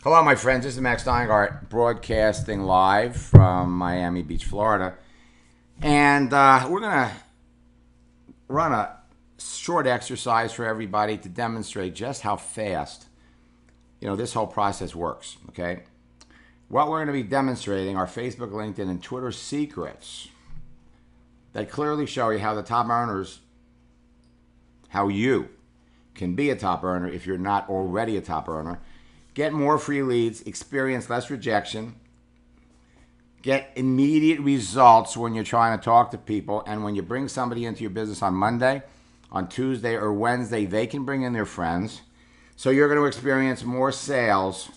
Hello, my friends. This is Max Steingart, broadcasting live from Miami Beach, Florida. And we're going to run a short exercise for everybody to demonstrate just how fast, this whole process works, okay? What we're going to be demonstrating are Facebook, LinkedIn, and Twitter secrets that clearly show you how the top earners, how you can be a top earner if you're not already a top earner. Get more free leads, experience less rejection, get immediate results when you're trying to talk to people, and when you bring somebody into your business on Monday, on Tuesday, or Wednesday, they can bring in their friends. So you're going to experience more sales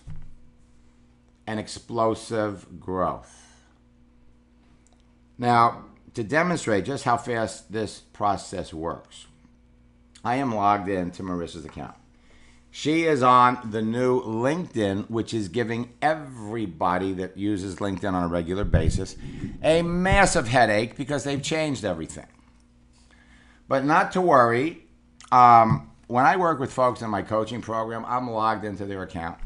and explosive growth. Now, to demonstrate just how fast this process works, I am logged into Marissa's account. She is on the new LinkedIn, which is giving everybody that uses LinkedIn on a regular basis a massive headache because they've changed everything. But not to worry. When I work with folks in my coaching program, I'm logged into their account.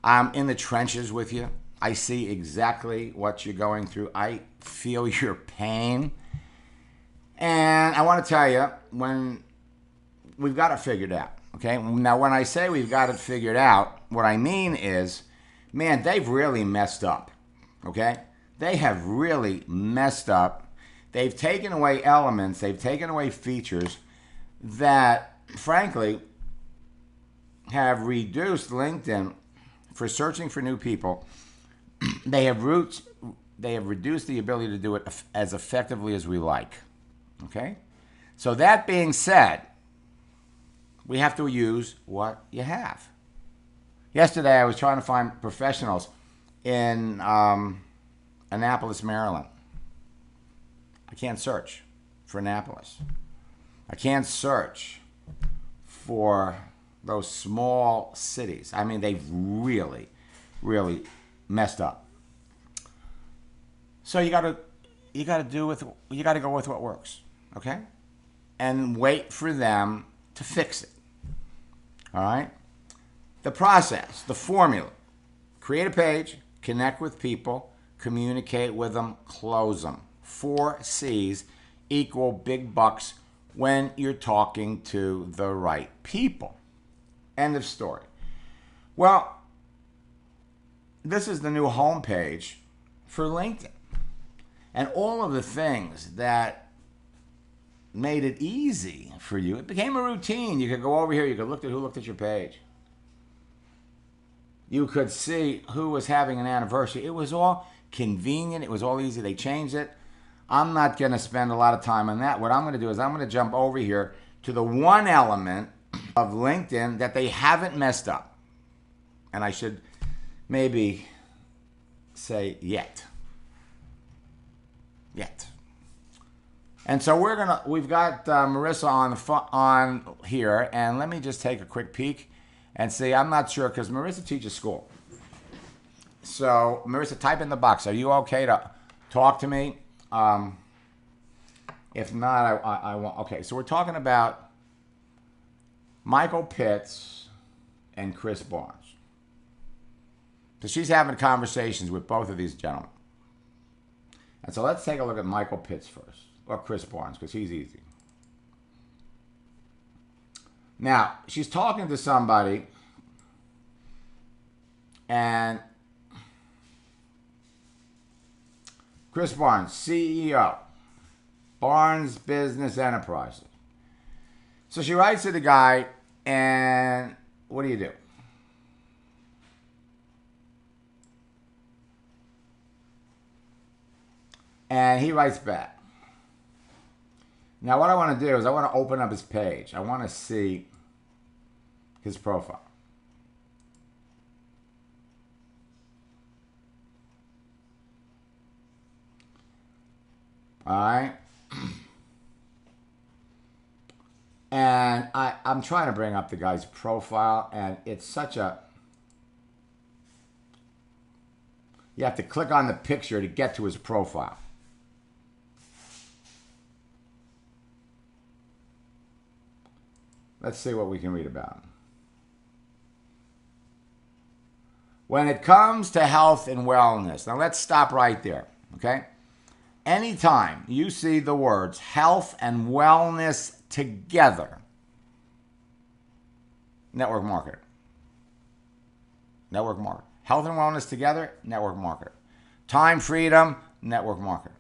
I'm in the trenches with you. I see exactly what you're going through. I feel your pain. And I want to tell you, when we've got it figured out. Okay, now when I say we've got it figured out, what I mean is, man, they've really messed up. Okay, they have really messed up. They've taken away elements, they've taken away features that, frankly, have reduced LinkedIn for searching for new people. They have reduced the ability to do it as effectively as we like. Okay, so that being said, we have to use what you have. Yesterday, I was trying to find professionals in Annapolis, Maryland. I can't search for Annapolis. I can't search for those small cities. I mean, they've really, really messed up. So you got to go with what works, okay? And wait for them to fix it. All right? The process, the formula: create a page, connect with people, communicate with them, close them. 4 C's equal big bucks when you're talking to the right people. End of story. Well, this is the new homepage for LinkedIn. And all of the things that made it easy for you. It became a routine. You could go over here. You could look at who looked at your page. You could see who was having an anniversary. It was all convenient. It was all easy. They changed it. I'm not going to spend a lot of time on that. What I'm going to do is I'm going to jump over here to the one element of LinkedIn that they haven't messed up. And I should maybe say yet. Yet. And so we've got Marissa on here, and let me just take a quick peek and see. I'm not sure because Marissa teaches school. So Marissa, type in the box. Are you okay to talk to me? If not, I won't. Okay, so we're talking about Michael Pitts and Chris Barnes. So she's having conversations with both of these gentlemen. And so let's take a look at Michael Pitts first. Or Chris Barnes, because he's easy. Now, she's talking to somebody, and Chris Barnes, CEO, Barnes Business Enterprises. So she writes to the guy, and what do? And he writes back. Now, what I want to do is I want to open up his page. I want to see his profile. All right. And I'm trying to bring up the guy's profile, and it's such a... You have to click on the picture to get to his profile. Let's see what we can read about him. When it comes to health and wellness, now let's stop right there, okay? Anytime you see the words health and wellness together, network marketer. Network marketer. Health and wellness together, network marketer. Time freedom, network marketer.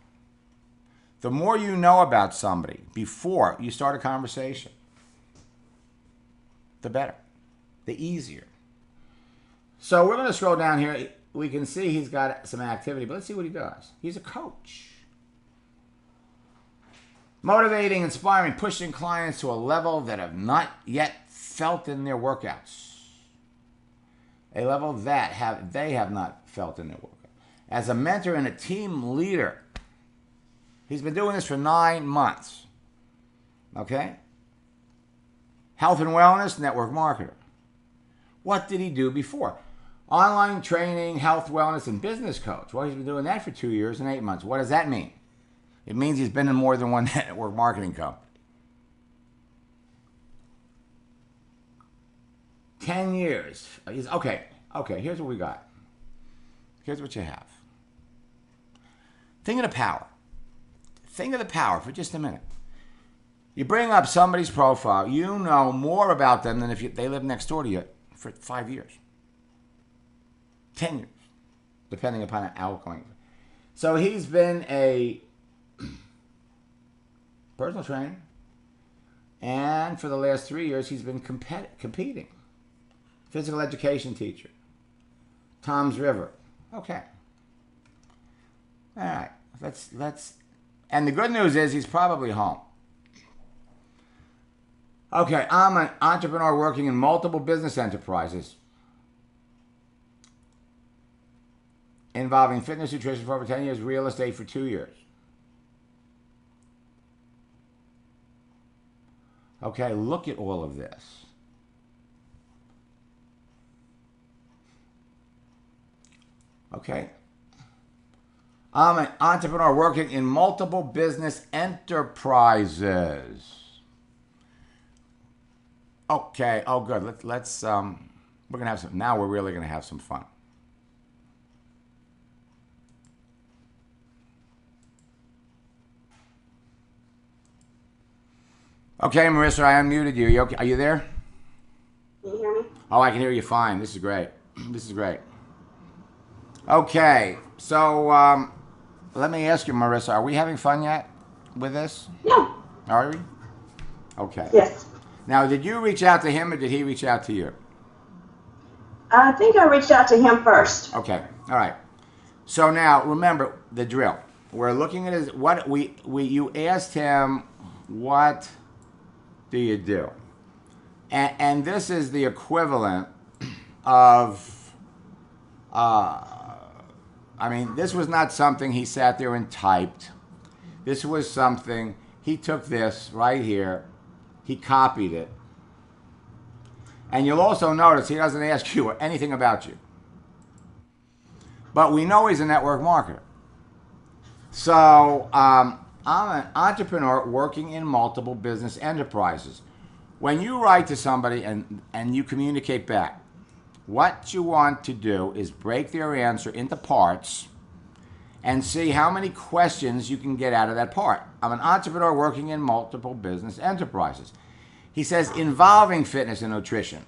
The more you know about somebody before you start a conversation, the better, the easier. So we're going to scroll down here. We can see he's got some activity, but let's see what he does. He's a coach. Motivating, inspiring, pushing clients to a level that have not yet felt in their workouts. A level that they have not felt in their workout. As a mentor and a team leader, he's been doing this for 9 months. Okay? Health and wellness, network marketer. What did he do before? Online training, health, wellness, and business coach. Well, he's been doing that for 2 years and 8 months. What does that mean? It means he's been in more than one network marketing company. 10 years. Okay, here's what we got. Here's what you have. Think of the power. Think of the power for just a minute. You bring up somebody's profile, you know more about them than if they live next door to you for 5 years. 10 years, depending upon how outgoing. So he's been a personal trainer, and for the last 3 years, he's been competing. Physical education teacher. Tom's River. Okay. All right. Let's. And the good news is he's probably home. Okay, I'm an entrepreneur working in multiple business enterprises involving fitness, nutrition for over 10 years, real estate for 2 years. Okay, look at all of this. Okay. I'm an entrepreneur working in multiple business enterprises. Okay. Oh, good. Let's we're gonna have some. Now we're really gonna have some fun. Okay, Marissa, I unmuted you. You okay? Are you there? Can you hear me? Oh, I can hear you fine. This is great. This is great. Okay, so let me ask you, Marissa, are we having fun yet with this? Yeah. Are we? Okay. Yes. Now, did you reach out to him or did he reach out to you? I think I reached out to him first. Okay. All right. So now, remember the drill. We're looking at his, what you asked him, what do you do? And this is the equivalent of, I mean, this was not something he sat there and typed. This was something, he took this right here, he copied it. And you'll also notice he doesn't ask you anything about you. But we know he's a network marketer. So I'm an entrepreneur working in multiple business enterprises. When you write to somebody and you communicate back, what you want to do is break their answer into parts and see how many questions you can get out of that part. I'm an entrepreneur working in multiple business enterprises. He says involving fitness and nutrition.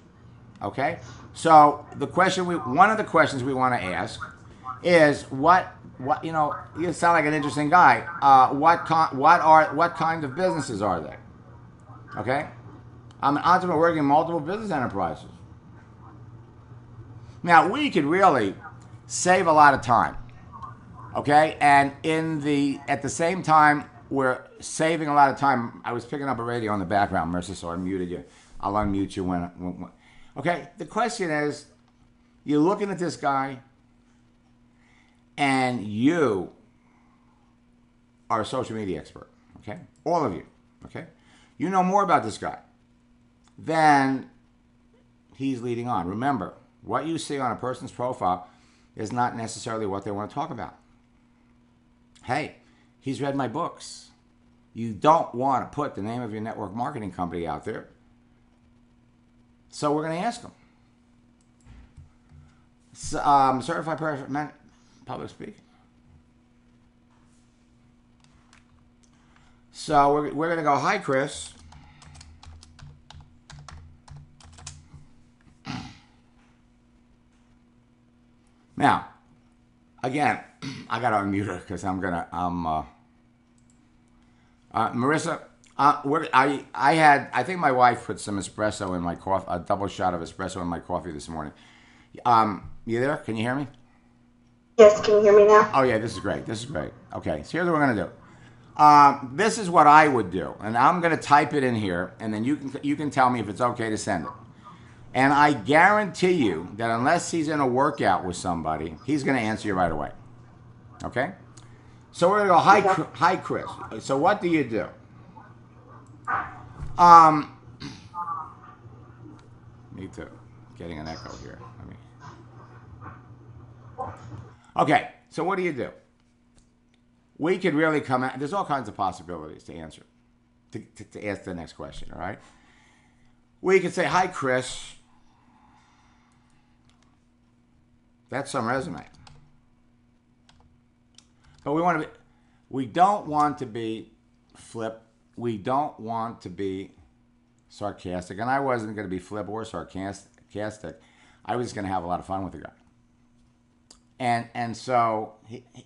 Okay? So the question one of the questions we want to ask is what you sound like an interesting guy. What kind of businesses are they? Okay? I'm an entrepreneur working in multiple business enterprises. Now, we could really save a lot of time. Okay? And at the same time, we're saving a lot of time. I was picking up a radio in the background, Marissa, so I muted you. I'll unmute you when okay? The question is, you're looking at this guy, and you are a social media expert, okay? All of you, okay? You know more about this guy than he's leading on. Remember, what you see on a person's profile is not necessarily what they want to talk about. Hey, he's read my books. You don't want to put the name of your network marketing company out there. So we're going to ask him. certified person, public speaking. So we're going to go, hi, Chris. Now, again, I got to unmute her because Marissa, I think my wife put some espresso in my coffee, a double shot of espresso in my coffee this morning. You there? Can you hear me? Yes, can you hear me now? Oh yeah, this is great. This is great. Okay, so here's what we're gonna do. This is what I would do, and I'm gonna type it in here, and then you can tell me if it's okay to send it. And I guarantee you that unless he's in a workout with somebody, he's gonna answer you right away. Okay? So we're gonna go, hi Chris. So what do you do? Me too. Getting an echo here. Okay, so what do you do? We could really come out. There's all kinds of possibilities to answer, to ask the next question, all right? We could say, hi, Chris. That's some resume. But we don't want to be flip. We don't want to be sarcastic. And I wasn't going to be flip or sarcastic. I was going to have a lot of fun with the guy. And so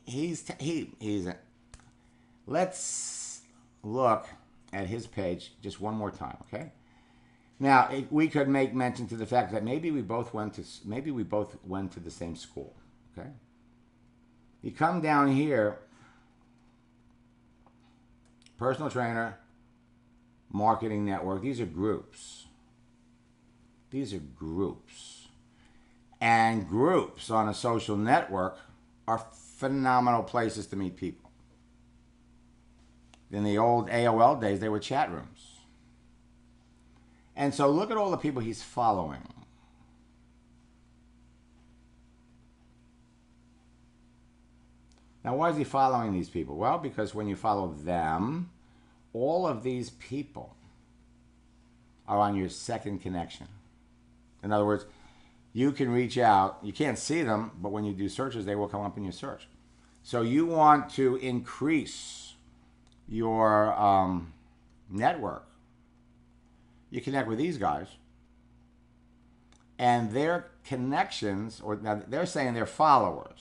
he's let's look at his page just one more time, okay? Now we could make mention to the fact that maybe we both went to the same school, okay? You come down here, personal trainer, marketing network. These are groups. And groups on a social network are phenomenal places to meet people. In the old AOL days, they were chat rooms. And so look at all the people he's following. Now, why is he following these people? Well, because when you follow them, all of these people are on your second connection. In other words, you can reach out. You can't see them, but when you do searches, they will come up in your search. So you want to increase your network. You connect with these guys, and their connections, or now they're saying they're followers.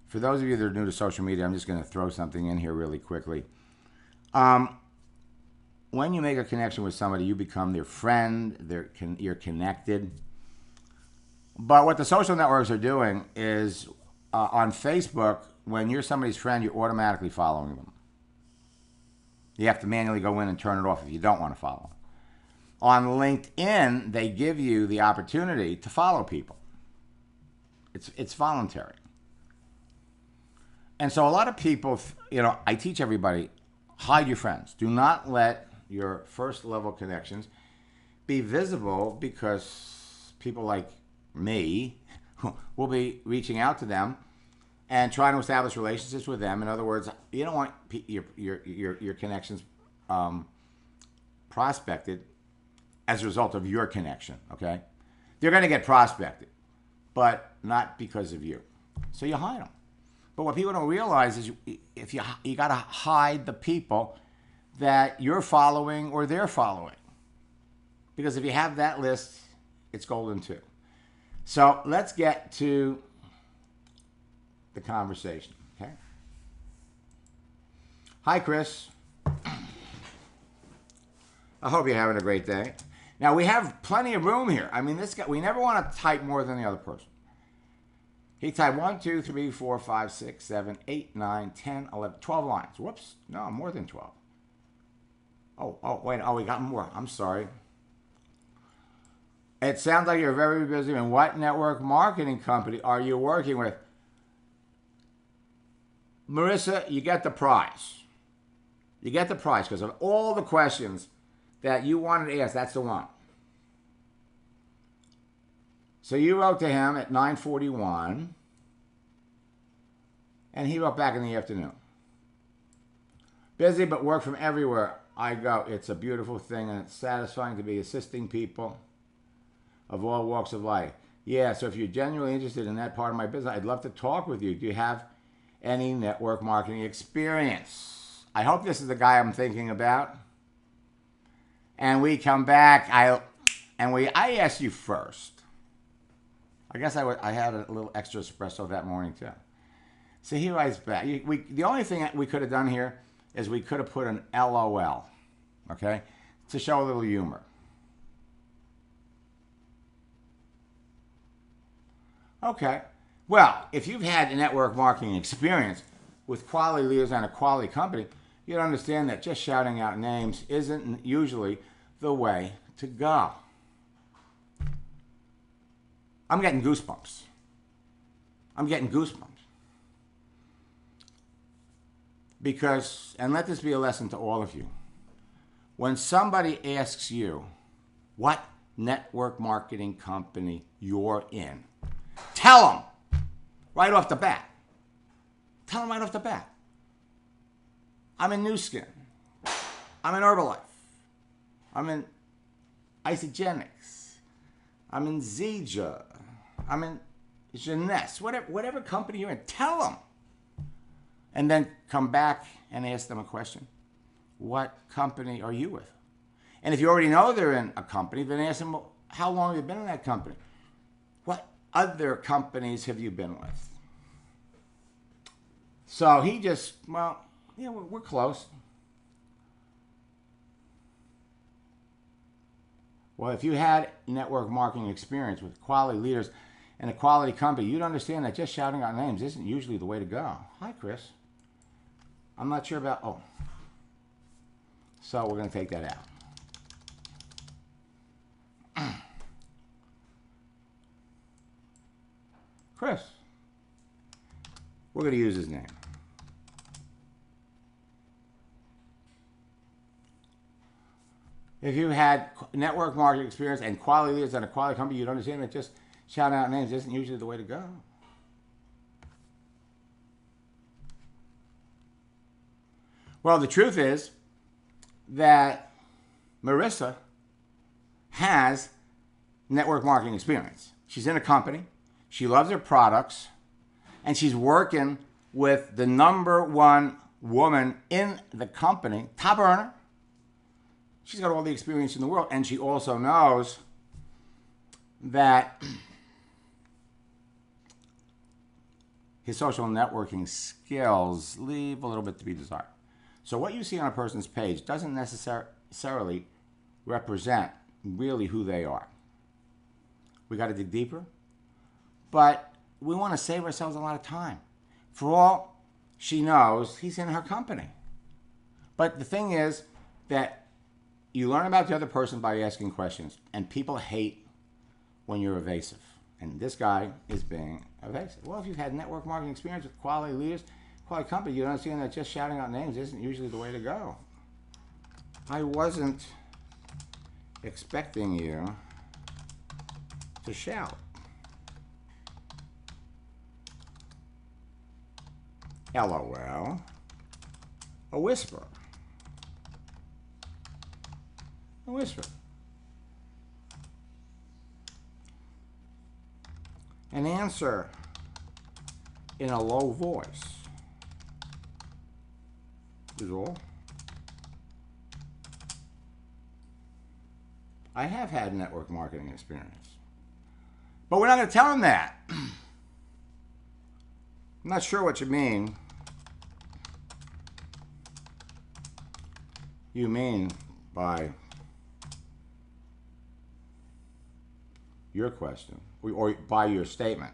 For those of you that are new to social media, I'm just going to throw something in here really quickly. When you make a connection with somebody, you become their friend, you're connected. But what the social networks are doing is, on Facebook, when you're somebody's friend, you're automatically following them. You have to manually go in and turn it off if you don't want to follow. On LinkedIn, they give you the opportunity to follow people. It's voluntary. And so a lot of people, I teach everybody, hide your friends. Do not let your first level connections be visible, because people like me will be reaching out to them and trying to establish relationships with them. In other words, you don't want your connections prospected as a result of your connection, okay? They're going to get prospected, but not because of you. So you hide them. But what people don't realize is you got to hide the people that you're following or they're following. Because if you have that list, it's golden too. So let's get to the conversation, okay? Hi, Chris. I hope you're having a great day. Now, we have plenty of room here. I mean, this guy, we never want to type more than the other person. He typed 1, 2, 3, 4, 5, 6, 7, 8, 9, 10, 11, 12 lines. Whoops. No, more than 12. Wait. Oh, we got more. I'm sorry. It sounds like you're very busy. And what network marketing company are you working with? Marissa, you get the prize. You get the prize because of all the questions that you wanted to ask. That's the one. So you wrote to him at 9:41, and he wrote back in the afternoon. Busy, but work from everywhere I go. It's a beautiful thing, and it's satisfying to be assisting people of all walks of life. Yeah, so if you're genuinely interested in that part of my business, I'd love to talk with you. Do you have any network marketing experience? I hope this is the guy I'm thinking about. And we come back. I asked you first. I guess I had a little extra espresso that morning too. So he writes back. The only thing that we could have done here is we could have put an LOL, okay, to show a little humor. Okay. Well, if you've had a network marketing experience with quality leaders and a quality company, you'd understand that just shouting out names isn't usually the way to go. I'm getting goosebumps. Because, and let this be a lesson to all of you, when somebody asks you what network marketing company you're in, tell them right off the bat. I'm in New Skin. I'm in Herbalife. I'm in Isogenics. I'm in Zija. I'm in Jeunesse. Whatever company you're in, tell them. And then come back and ask them a question. What company are you with? And if you already know they're in a company, then ask them, well, how long have you been in that company? What other companies have you been with? So he just, well, yeah, we're close. Well, if you had network marketing experience with quality leaders and a quality company, you'd understand that just shouting out names isn't usually the way to go. Hi, Chris. I'm not sure about, so we're going to take that out. Chris. We're going to use his name. If you had network marketing experience and quality leaders and a quality company, you'd understand that just shouting out names isn't usually the way to go. Well, the truth is that Marissa has network marketing experience. She's in a company. She loves her products. And she's working with the #1 woman in the company, top earner. She's got all the experience in the world. And she also knows that his social networking skills leave a little bit to be desired. So what you see on a person's page doesn't necessarily represent really who they are. We got to dig deeper. But we want to save ourselves a lot of time. For all she knows, he's in her company. But the thing is that you learn about the other person by asking questions. And people hate when you're evasive. And this guy is being evasive. Well, if you've had network marketing experience with quality leaders, quality company, you understand that just shouting out names isn't usually the way to go. I wasn't expecting you to shout. LOL. A whisper. A whisper. An answer in a low voice is all. I have had network marketing experience. But we're not going to tell him that. I'm not sure what you mean. You mean by your question or by your statement.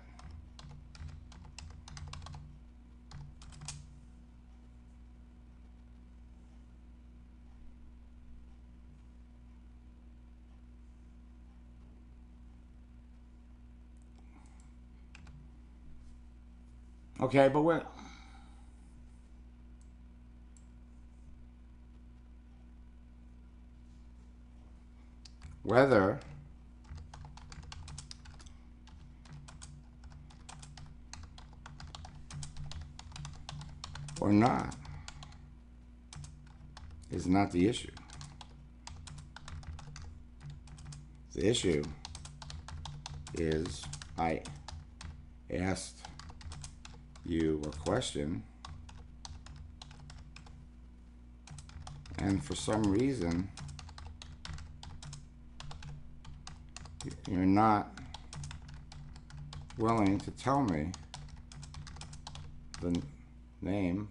Okay, but whether or not is not the issue. The issue is I asked you a question, and for some reason you're not willing to tell me the name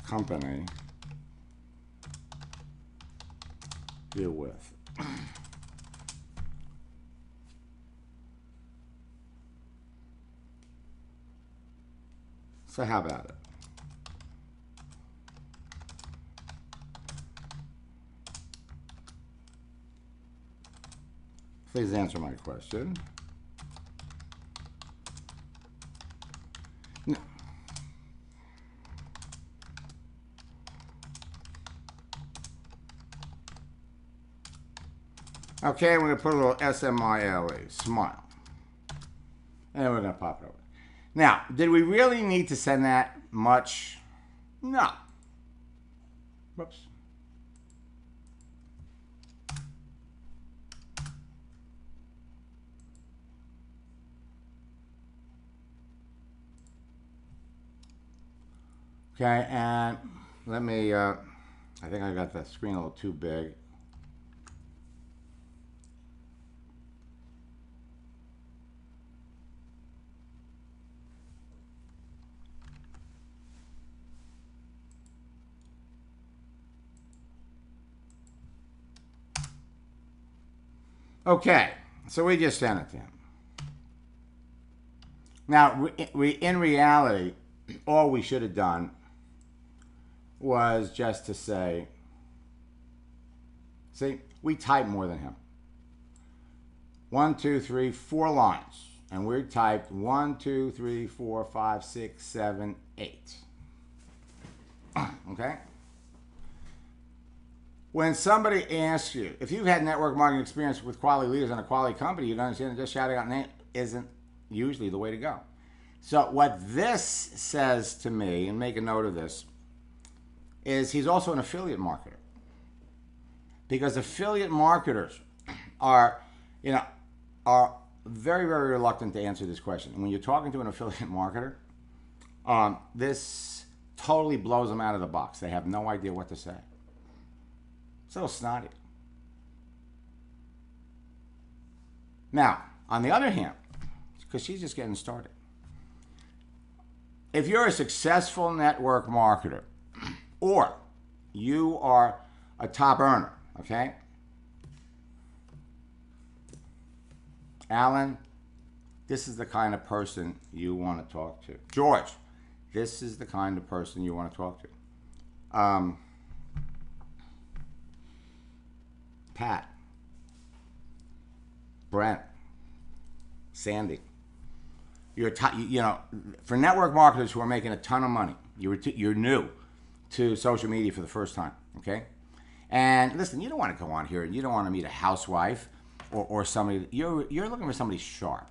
company you're with. So how about it? Please answer my question. No. Okay, we're going to put a little S-M-I-L-E, smile. And we're going to pop it over. Now, did we really need to send that much? No. Whoops. Okay, and let me, I think I got the screen a little too big. Okay, so we just sent it to him. Now, in reality, all we should have done was just to say, see, we typed more than him. 1, 2, 3, 4 lines. And we typed 1, 2, 3, 4, 5, 6, 7, 8. Okay? When somebody asks you, if you've had network marketing experience with quality leaders in a quality company, you'd understand that just shouting out name isn't usually the way to go. So what this says to me, and make a note of this, is he's also an affiliate marketer. Because affiliate marketers are very, very reluctant to answer this question. And when you're talking to an affiliate marketer, this totally blows them out of the box. They have no idea what to say. It's a little snotty. Now, on the other hand, because she's just getting started, if you're a successful network marketer, or you are a top earner, okay? Alan, this is the kind of person you want to talk to. George, this is the kind of person you want to talk to. Pat, Brent, Sandy. For network marketers who are making a ton of money, you're new to social media for the first time, okay? And listen, you don't want to go on here and you don't want to meet a housewife or somebody. You're looking for somebody sharp.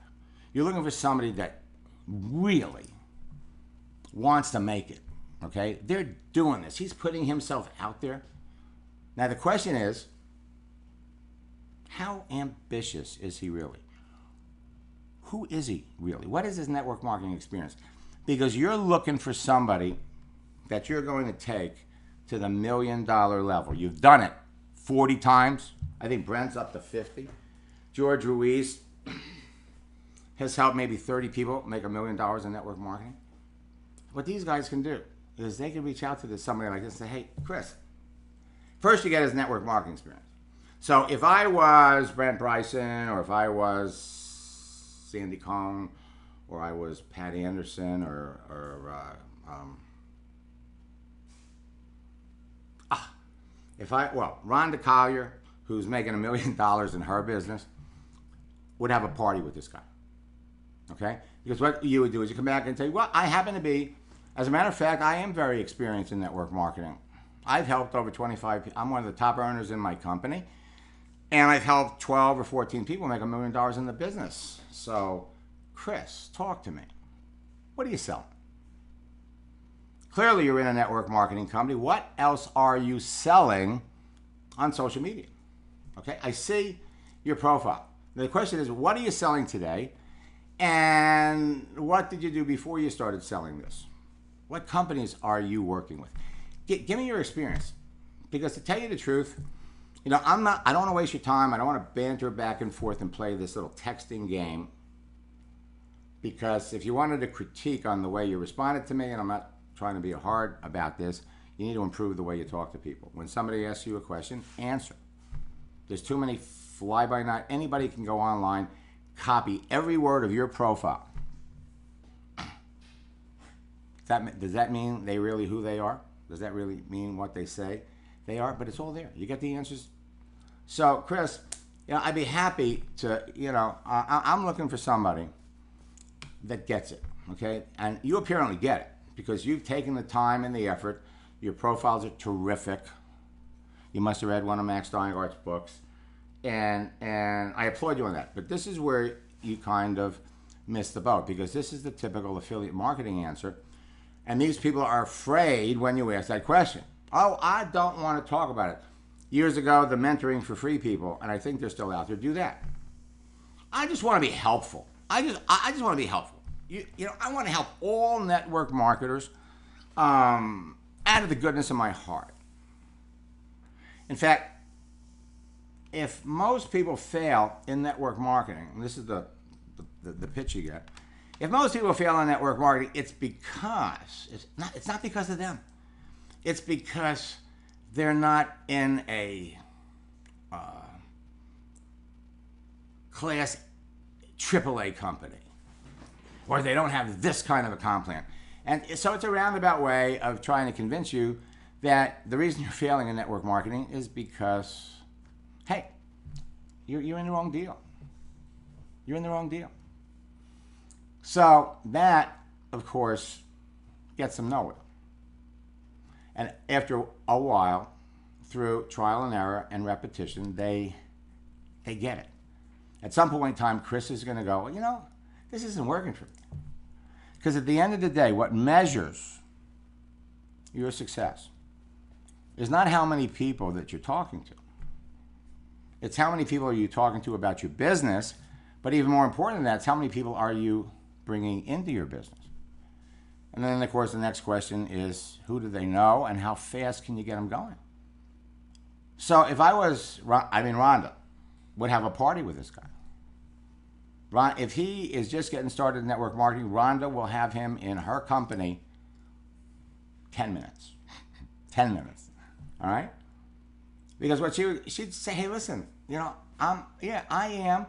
You're looking for somebody that really wants to make it, okay? They're doing this. He's putting himself out there. Now the question is, how ambitious is he really? Who is he really? What is his network marketing experience? Because you're looking for somebody that you're going to take to the $1 million level. You've done it 40 times. I think Brent's up to 50. George Ruiz has helped maybe 30 people make $1 million in network marketing. What these guys can do is they can reach out to somebody like this and say, hey, Chris, first you get his network marketing experience. So if I was Brent Bryson, or if I was Sandy Cohn, or I was Pat Anderson, or Rhonda Collier, who's making $1 million in her business, would have a party with this guy. Okay? Because what you would do is you come back and say, well, I happen to be, as a matter of fact, I am very experienced in network marketing. I've helped over 25 people. I'm one of the top earners in my company. And I've helped 12 or 14 people make $1 million in the business. So, Chris, talk to me. What are you selling? Clearly, you're in a network marketing company. What else are you selling on social media? Okay, I see your profile. The question is, what are you selling today? And what did you do before you started selling this? What companies are you working with? Give me your experience. Because to tell you the truth, I don't want to waste your time. I don't want to banter back and forth and play this little texting game. Because if you wanted to critique on the way you responded to me, and I'm not trying to be hard about this, you need to improve the way you talk to people. When somebody asks you a question, answer. There's too many fly-by-night. Anybody can go online, copy every word of your profile. Does that mean they really who they are? Does that really mean what they say they are? But it's all there. You get the answers. So, Chris, I'd be happy to, I'm looking for somebody that gets it, okay? And you apparently get it because you've taken the time and the effort. Your profiles are terrific. You must have read one of Max Steingart's books. And I applaud you on that. But this is where you kind of missed the boat because this is the typical affiliate marketing answer. And these people are afraid when you ask that question. Oh, I don't want to talk about it. Years ago, the mentoring for free people, and I think they're still out there, do that. I just want to be helpful. I just want to be helpful. I want to help all network marketers out of the goodness of my heart. In fact, if most people fail in network marketing, and this is the pitch you get, if most people fail in network marketing, it's not because of them. It's because they're not in a class AAA company, or they don't have this kind of a comp plan. And so it's a roundabout way of trying to convince you that the reason you're failing in network marketing is because, hey, you're in the wrong deal. You're in the wrong deal. So that, of course, gets them nowhere. And after a while, through trial and error and repetition, they get it. At some point in time, Chris is going to go, this isn't working for me. Because at the end of the day, what measures your success is not how many people that you're talking to. It's how many people are you talking to about your business, but even more important than that, it's how many people are you bringing into your business. And then, of course, the next question is, who do they know and how fast can you get them going? So if Rhonda would have a party with this guy. If he is just getting started in network marketing, Rhonda will have him in her company 10 minutes. 10 minutes. All right? Because what she'd say, hey, listen, I am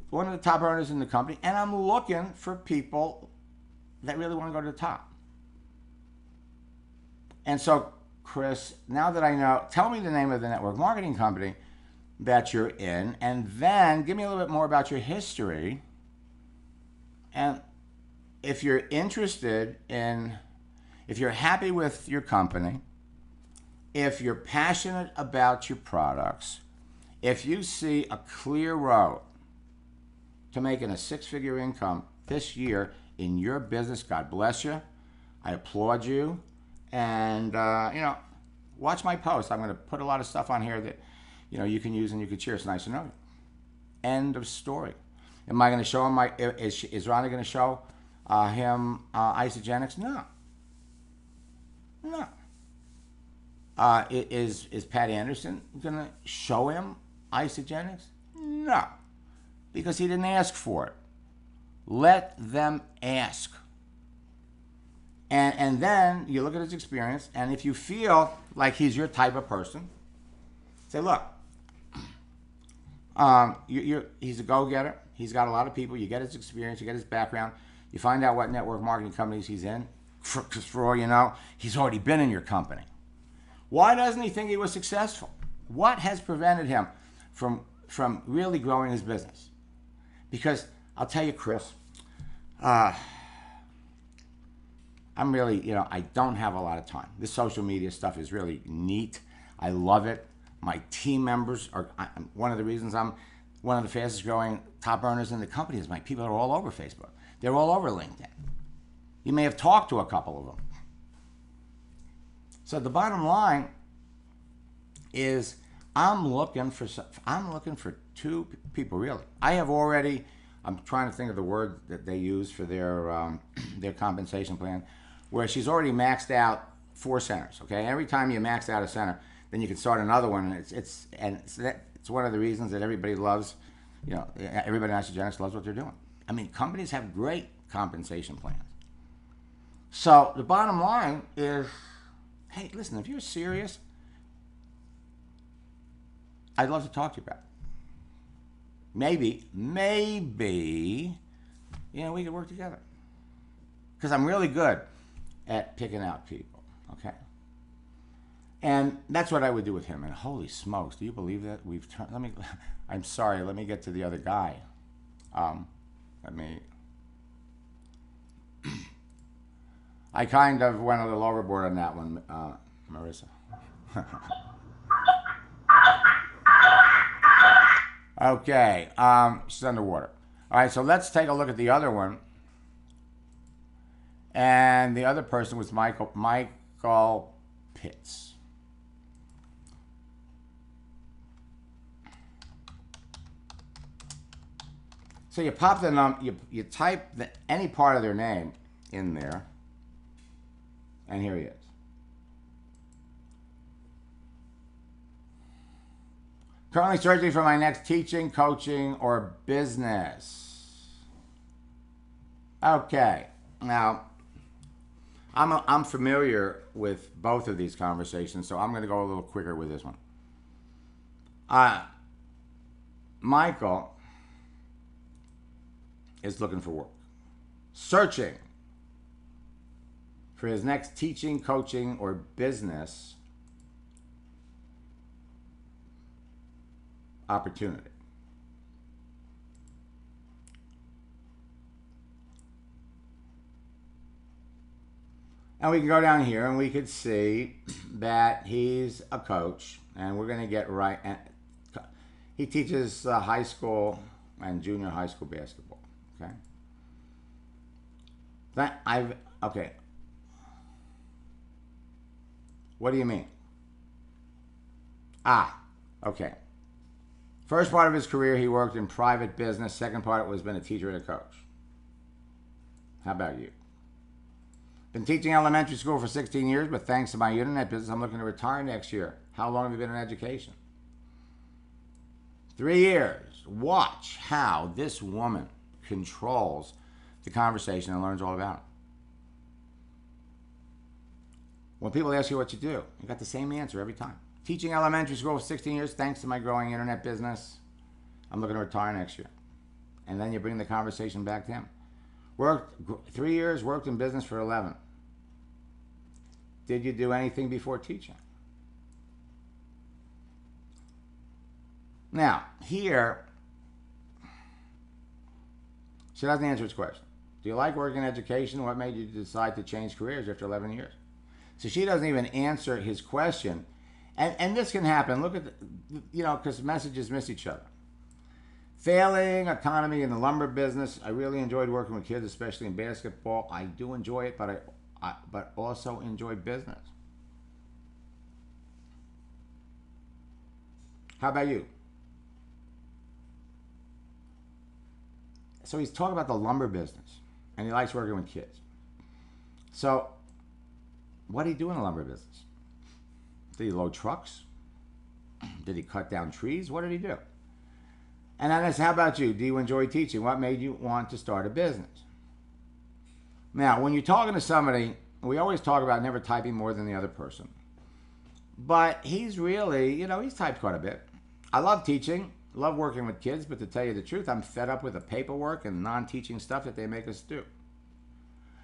one of the top earners in the company, and I'm looking for people that really want to go to the top. And so, Chris, now that I know, tell me the name of the network marketing company that you're in, and then give me a little bit more about your history. And if you're interested if you're happy with your company, if you're passionate about your products, if you see a clear road to making a 6-figure income this year in your business, God bless you. I applaud you. And, watch my post. I'm going to put a lot of stuff on here that, you can use and you can share. It's nice to know you. End of story. Am I going to show him is Ronnie going to show him Isogenics? No. Is Pat Anderson going to show him Isogenics? No. Because he didn't ask for it. Let them ask. And then you look at his experience, and if you feel like he's your type of person, say, look, he's a go-getter. He's got a lot of people. You get his experience. You get his background. You find out what network marketing companies he's in. For all you know, he's already been in your company. Why doesn't he think he was successful? What has prevented him from really growing his business? Because I'll tell you, Chris, I'm really, I don't have a lot of time. This social media stuff is really neat. I love it. My team members are one of the reasons I'm one of the fastest growing top earners in the company is my people are all over Facebook. They're all over LinkedIn. You may have talked to a couple of them. So the bottom line is I'm looking for two people really. I'm trying to think of the word that they use for their compensation plan, where she's already maxed out 4 centers. Okay, every time you max out a center, then you can start another one, and it's one of the reasons that everybody loves, everybody in Isogenics loves what they're doing. I mean, companies have great compensation plans. So the bottom line is, hey, listen, if you're serious, I'd love to talk to you about it. Maybe, we could work together. Because I'm really good at picking out people, okay? And that's what I would do with him. And holy smokes, do you believe that? I'm sorry, let me get to the other guy. I kind of went a little overboard on that one, Marissa. Okay, she's underwater. All right, so let's take a look at the other one. And the other person was Michael Pitts. So you pop the you type any part of their name in there, and here he is. Currently searching for my next teaching, coaching, or business. Okay, now I'm familiar with both of these conversations, so I'm going to go a little quicker with this one. Michael is looking for work, searching for his next teaching, coaching, or business opportunity. And we can go down here and we could see that he's a coach, and we're going to get right. He teaches high school and junior high school basketball. Okay. Okay. What do you mean? Okay. First part of his career, he worked in private business. Second part was been a teacher and a coach. How about you? Been teaching elementary school for 16 years, but thanks to my internet business, I'm looking to retire next year. How long have you been in education? 3 years. Watch how this woman controls the conversation and learns all about it. When people ask you what you do, you got the same answer every time. Teaching elementary school for 16 years, thanks to my growing internet business, I'm looking to retire next year. And then you bring the conversation back to him. Worked 3 years, worked in business for 11. Did you do anything before teaching? Now, here, she doesn't answer his question. Do you like working in education? What made you decide to change careers after 11 years? So she doesn't even answer his question. And this can happen. Look at, because messages miss each other. Failing economy in the lumber business. I really enjoyed working with kids, especially in basketball. I do enjoy it, but also enjoy business. How about you? So he's talking about the lumber business, and he likes working with kids. So what did he do in the lumber business? Did he load trucks? Did he cut down trees? What did he do? And then I said, how about you? Do you enjoy teaching? What made you want to start a business? Now, when you're talking to somebody, we always talk about never typing more than the other person. But he's really, he's typed quite a bit. I love teaching, love working with kids, but to tell you the truth, I'm fed up with the paperwork and non-teaching stuff that they make us do.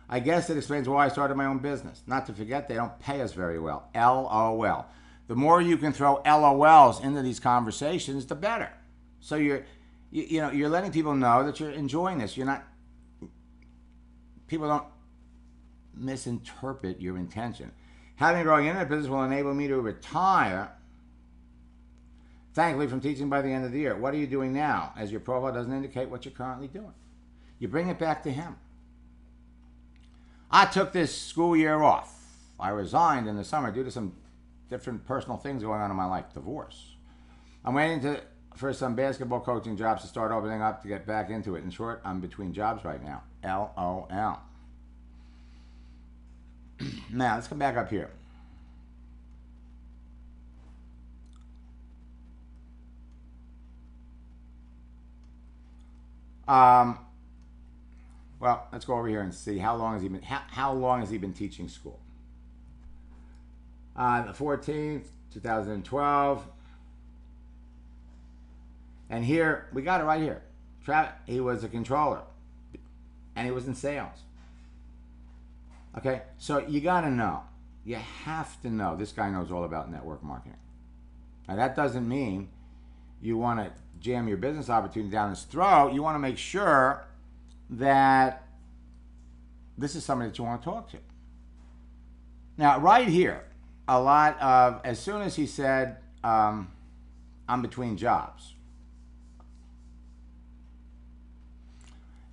I guess it explains why I started my own business. Not to forget, they don't pay us very well. LOL. The more you can throw LOLs into these conversations, the better. So you're letting people know that you're enjoying this. People don't misinterpret your intention. Having a growing internet business will enable me to retire Thankfully, from teaching by the end of the year. What are you doing now? As your profile doesn't indicate what you're currently doing. You bring it back to him. I took this school year off. I resigned in the summer due to some different personal things going on in my life. Divorce. I'm waiting for some basketball coaching jobs to start opening up to get back into it. In short, I'm between jobs right now. LOL. Now, let's come back up here. Well, let's go over here and see how long has he been teaching school. The 14th, 2012. And here, we got it right here. He was a controller. And he was in sales. Okay, so you got to know. You have to know. This guy knows all about network marketing. Now, that doesn't mean you want to jam your business opportunity down his throat. You want to make sure that this is somebody that you want to talk to. Now, right here, as soon as he said, I'm between jobs.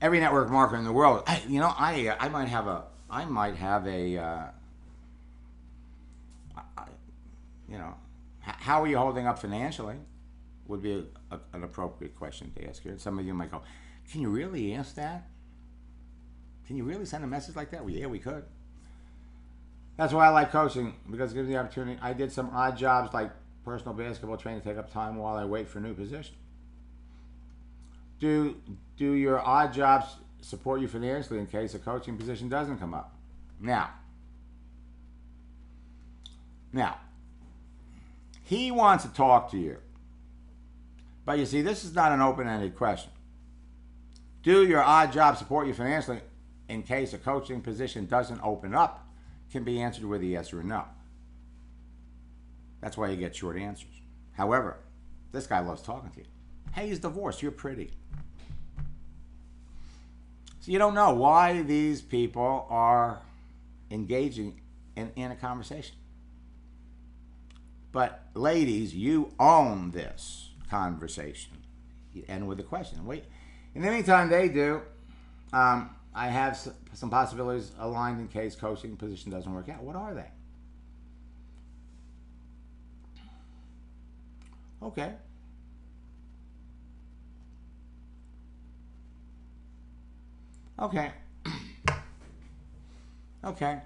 Every network marketer in the world, I might have a, how are you holding up financially? Would be an appropriate question to ask here. Some of you might go, can you really ask that? Can you really send a message like that? Well, yeah, we could. That's why I like coaching, because it gives me the opportunity. I did some odd jobs like personal basketball training to take up time while I wait for a new position. Do your odd jobs support you financially in case a coaching position doesn't come up? Now, he wants to talk to you. But you see, this is not an open-ended question. Do your odd jobs support you financially in case a coaching position doesn't open up? Can be answered with a yes or a no. That's why you get short answers. However, this guy loves talking to you. Hey, he's divorced. You're pretty. So you don't know why these people are engaging in a conversation. But ladies, you own this conversation. You end with a question. Wait. In the meantime, they do. I have some possibilities aligned in case coaching position doesn't work out. What are they? Okay. Okay. Okay.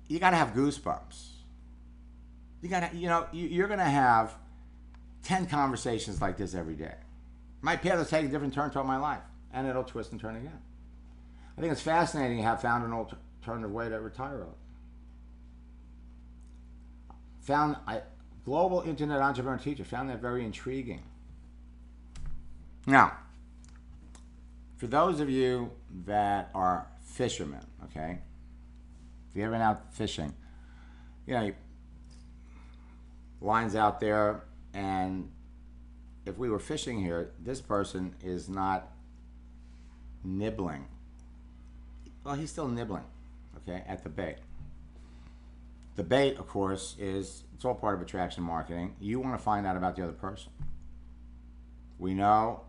You got to have goosebumps. You got to, you're going to have 10 conversations like this every day. My path will take a different turn throughout my life, and it'll twist and turn again. I think it's fascinating to have found an alternative way to retire early. Global internet entrepreneur teacher, found that very intriguing. Now, for those of you that are fishermen, okay, if you've ever been out fishing, lines out there, and if we were fishing here, this person is not nibbling. Well, he's still nibbling, okay, at the bait. The bait, of course, it's all part of attraction marketing. You want to find out about the other person. We know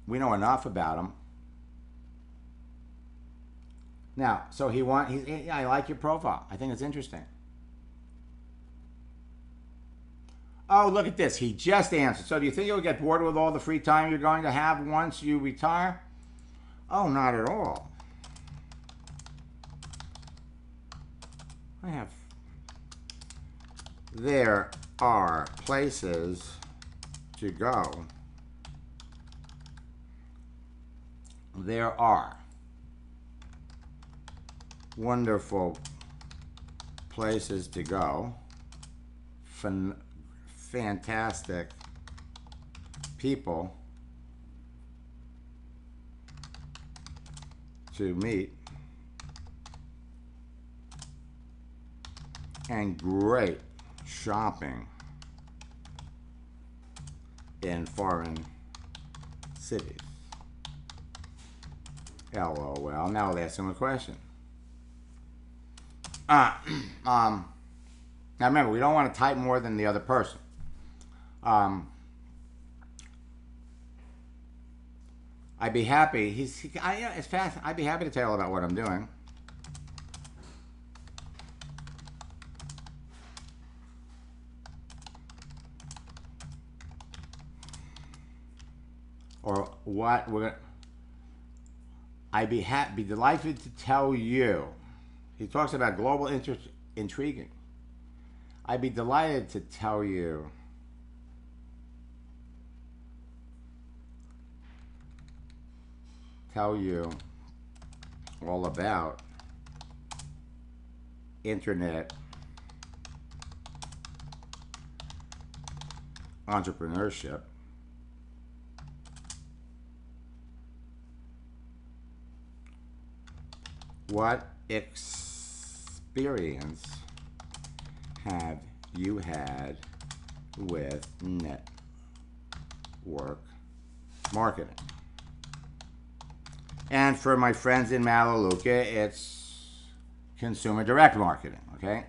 enough about him. Now, so I like your profile. I think it's interesting. Oh, look at this. He just answered. So do you think you'll get bored with all the free time you're going to have once you retire? Oh, not at all. There are places to go. There are wonderful places to go. Fantastic people to meet, and great shopping in foreign cities. LOL. Now I'll ask him a question. Now remember, we don't want to type more than the other person. I'd be happy. It's fast. I'd be happy to tell you about what I'm doing. Or what we're gonna. I'd be delighted to tell you. He talks about global interest, intriguing. I'd be delighted to tell you all about internet entrepreneurship. What experience have you had with network marketing? And for my friends in Mataluca, it's consumer direct marketing, okay?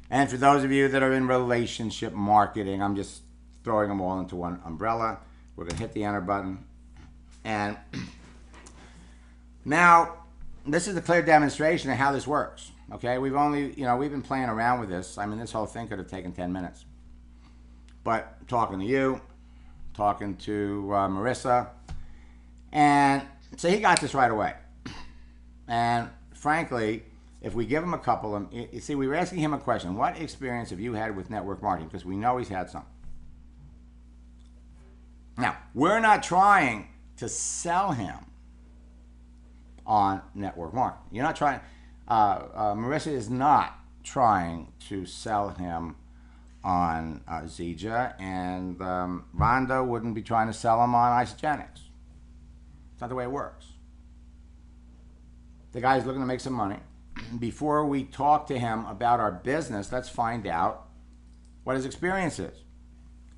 And for those of you that are in relationship marketing, I'm just throwing them all into one umbrella. We're going to hit the enter button. And now, this is a clear demonstration of how this works, okay? We've been playing around with this. I mean, this whole thing could have taken 10 minutes. But talking to you, talking to Marissa, and so he got this right away. And frankly, if we give him a couple of, you see, we were asking him a question. What experience have you had with network marketing? Because we know he's had some. Now, we're not trying to sell him on network marketing. You're not trying, Marissa is not trying to sell him on Zija, and Rhonda wouldn't be trying to sell him on Isogenics. It's not the way it works. The guy's looking to make some money. Before we talk to him about our business, let's find out what his experience is.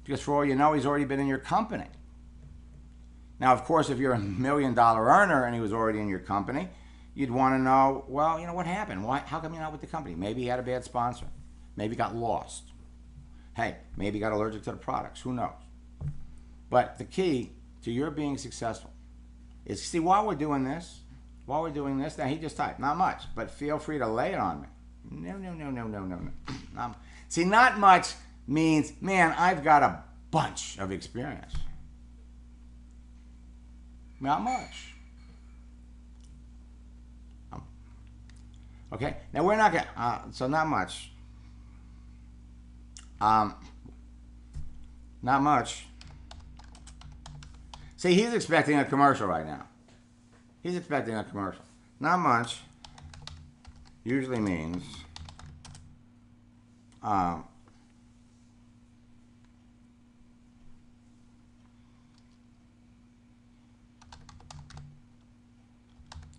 Because for all you know, he's already been in your company. Now, of course, if you're $1 million earner and he was already in your company, you'd want to know, well, you know, what happened? Why? How come you're not with the company? Maybe he had a bad sponsor. Maybe he got lost. Hey, maybe he got allergic to the products. Who knows? But the key to your being successful is, see, while we're doing this, now he just typed, not much, but feel free to lay it on me. No. See, not much means, man, I've got a bunch of experience. Not much. Okay, now we're not gonna, so not much. Not much. See, he's expecting a commercial right now. He's expecting a commercial. Not much usually means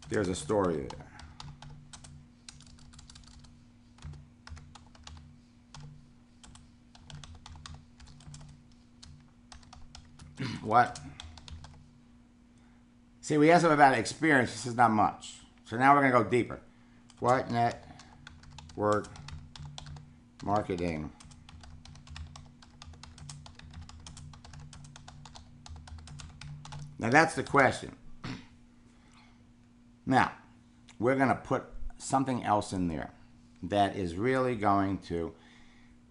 there's a story there. What? See, we asked him about experience. This is not much. So now we're going to go deeper. What network marketing now that's the question. Now, we're going to put something else in there that is really going to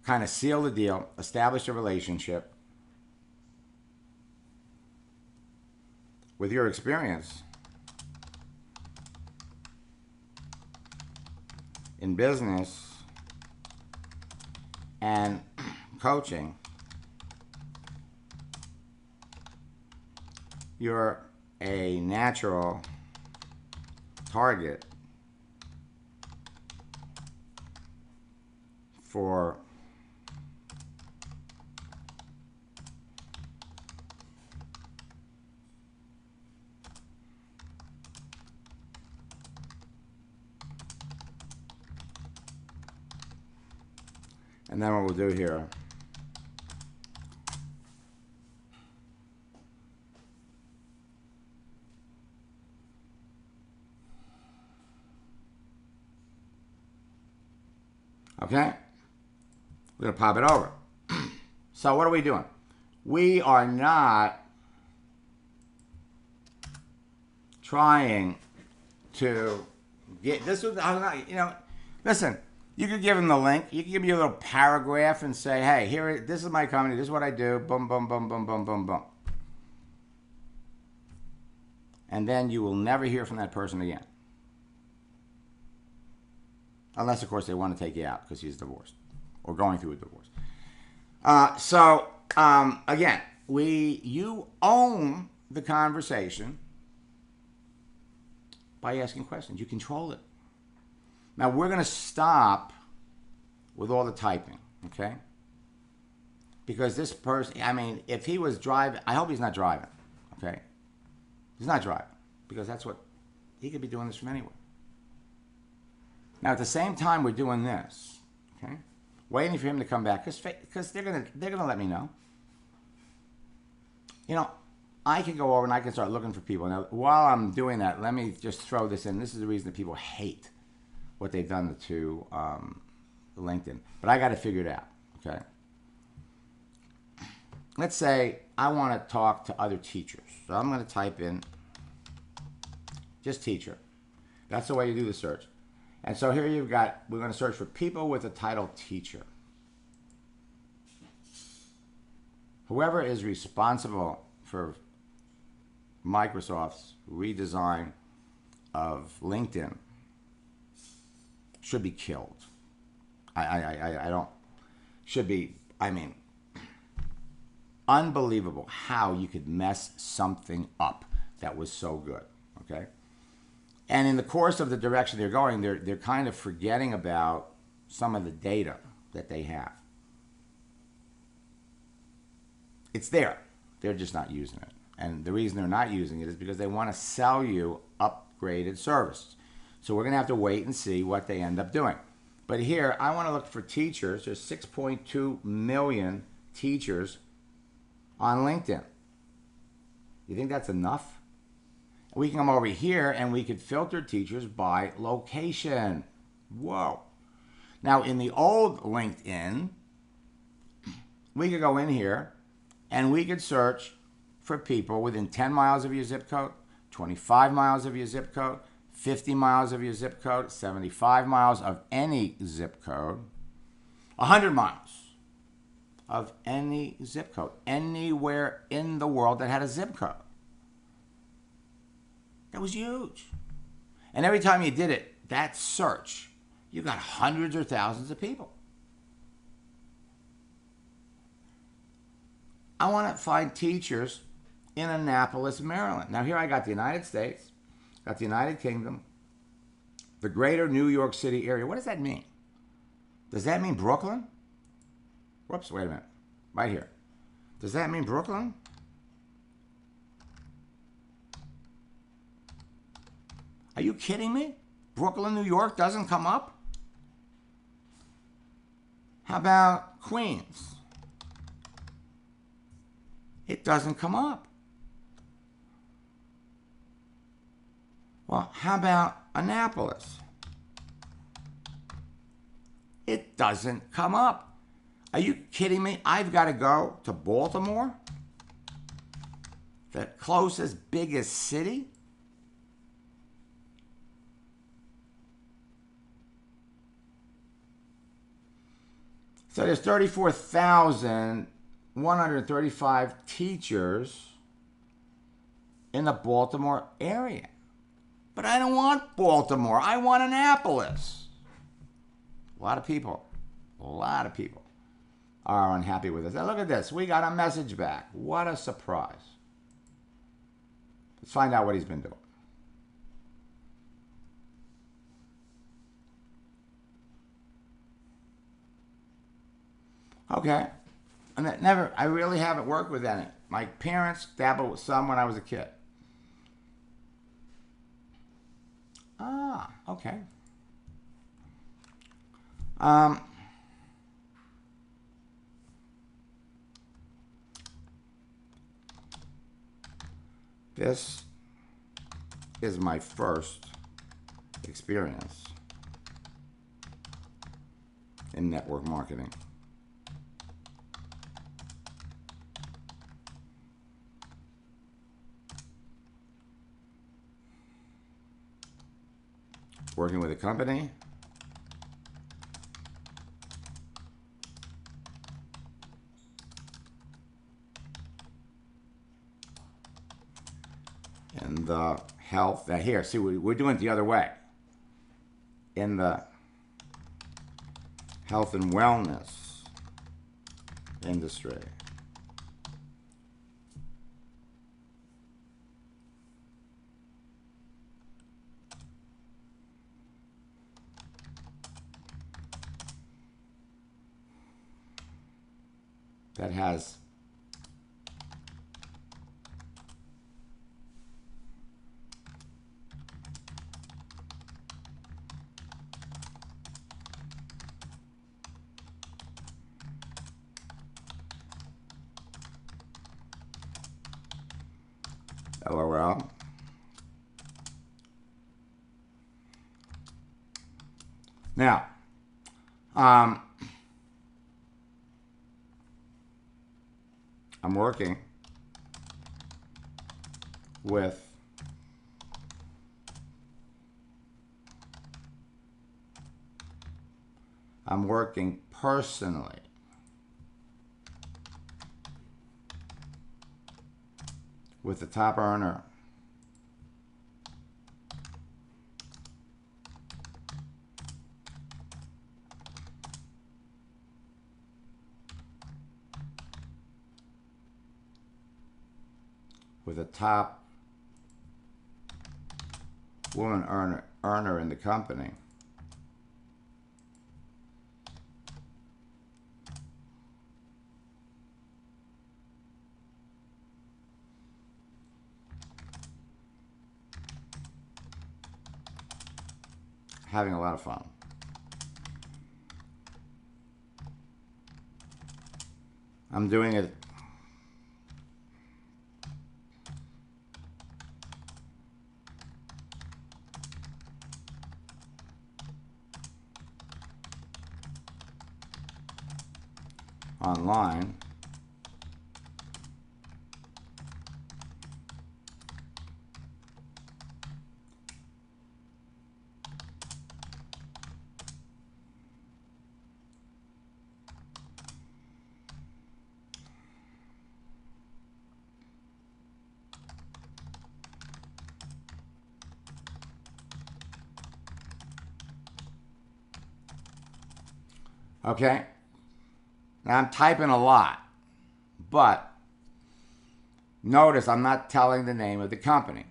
kind of seal the deal, establish a relationship with your experience in business and coaching. You're a natural target for and then what we'll do here Okay? We're going to pop it over. So what are we doing? We are not trying to get this. Was, you know, listen. You could give them the link. You could give me a little paragraph and say, "Hey, here. This is my company. This is what I do. Boom, boom, boom, boom, boom, boom, boom." And then you will never hear from that person again, unless, of course, they want to take you out because he's divorced or going through a divorce. Again, you own the conversation by asking questions. You control it. Now, we're going to stop with all the typing, okay? Because this person, I mean, if he was driving, I hope he's not driving, okay? He's not driving, because that's what, he could be doing this from anywhere. Now, at the same time we're doing this, okay? Waiting for him to come back, because they're gonna let me know. You know, I can go over and I can start looking for people. Now, while I'm doing that, let me just throw this in. This is the reason that people hate what they've done to LinkedIn. But I got to figure it out, okay? Let's say I want to talk to other teachers. So I'm going to type in just teacher. That's the way you do the search. And so here you've got, we're going to search for people with the title teacher. Whoever is responsible for Microsoft's redesign of LinkedIn should be killed. I don't, should be, I mean, unbelievable how you could mess something up that was so good, okay? And in the course of the direction they're going, they're kind of forgetting about some of the data that they have. It's there. They're just not using it. And the reason they're not using it is because they want to sell you upgraded services. So we're going to have to wait and see what they end up doing. But here, I want to look for teachers. There's 6.2 million teachers on LinkedIn. You think that's enough? We can come over here and we could filter teachers by location. Whoa. Now, in the old LinkedIn, we could go in here and we could search for people within 10 miles of your zip code, 25 miles of your zip code, 50 miles of your zip code, 75 miles of any zip code, 100 miles of any zip code, anywhere in the world that had a zip code. That was huge. And every time you did it, that search, you got hundreds or thousands of people. I want to find teachers in Annapolis, Maryland. Now here I got the United States, got the United Kingdom, the greater New York City area. What does that mean? Does that mean Brooklyn? Whoops, wait a minute. Right here. Does that mean Brooklyn? Are you kidding me? Brooklyn, New York doesn't come up? How about Queens? It doesn't come up. Well, how about Annapolis? It doesn't come up. Are you kidding me? I've got to go to Baltimore, the closest, biggest city? So there's 34,135 teachers in the Baltimore area. But I don't want Baltimore. I want Annapolis. A lot of people are unhappy with this. Now look at this. We got a message back. What a surprise. Let's find out what he's been doing. Okay. And I really haven't worked with any. My parents dabbled with some when I was a kid. Ah, okay. This is my first experience in network marketing. Working with a company. In the health, here, see, we're doing it the other way. In the health and wellness industry. That has LOL. Now, I'm working with personally with the top earner with a top woman earner in the company. Having a lot of fun. I'm doing it online. Okay? Now I'm typing a lot, but notice I'm not telling the name of the company.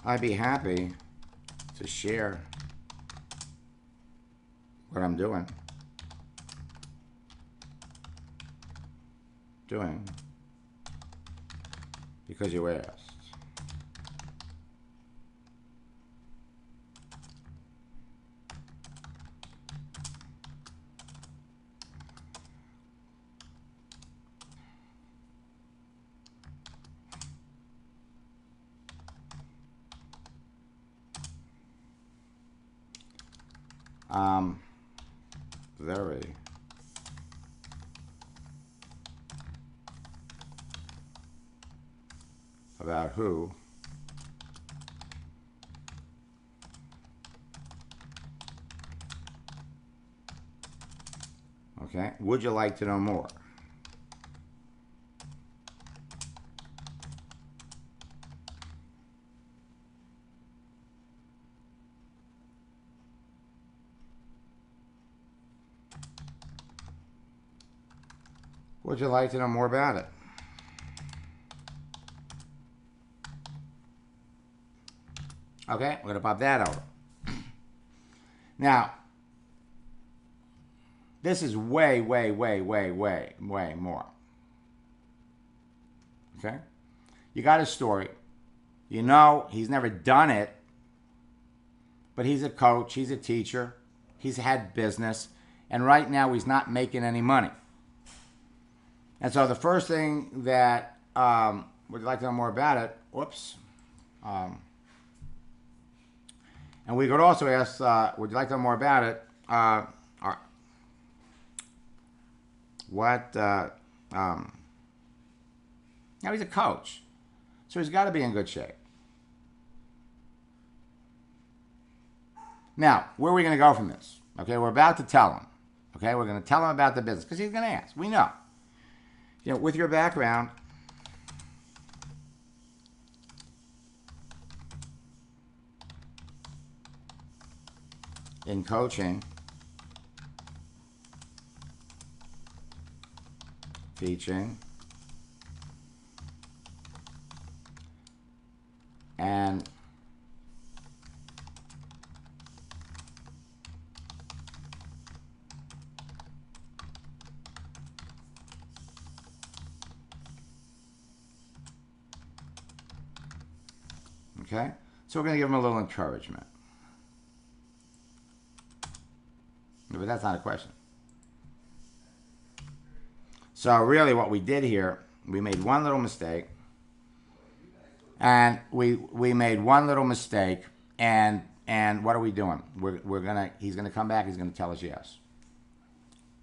I'd be happy to share what I'm doing. Because you asked. Very about who okay, would you like to know more? Would you like to know more about it? Okay, we're going to pop that over. Now, this is way more. Okay? You got his story. You know, he's never done it, but he's a coach, he's a teacher, he's had business, and right now he's not making any money. And so the first thing that, would you like to know more about it? Whoops. And we could also ask, would you like to know more about it? What? Now he's a coach, so he's got to be in good shape. Now, where are we going to go from this? Okay, we're about to tell him. Okay, we're going to tell him about the business because he's going to ask. We know. You know, with your background, in coaching, teaching, and okay, so we're going to give him a little encouragement. But that's not a question. So really what we did here, we made one little mistake. And we made one little mistake, and what are we doing? He's gonna come back. He's gonna tell us yes.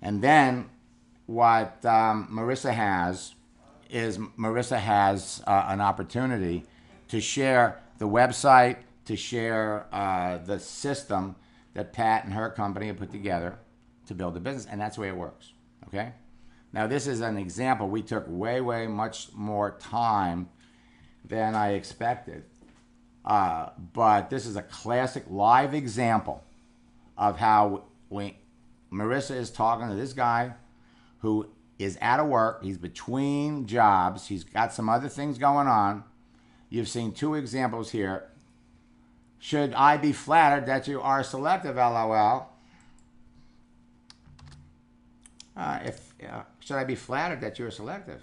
And then what Marissa has is an opportunity to share the website, to share the system that Pat and her company have put together to build a business, and that's the way it works. Okay. Now this is an example. We took way much more time than I expected. But this is a classic live example of how Marissa is talking to this guy who is out of work. He's between jobs. He's got some other things going on. You've seen two examples here. Should I be flattered that you are selective, LOL? Should I be flattered that you're selective?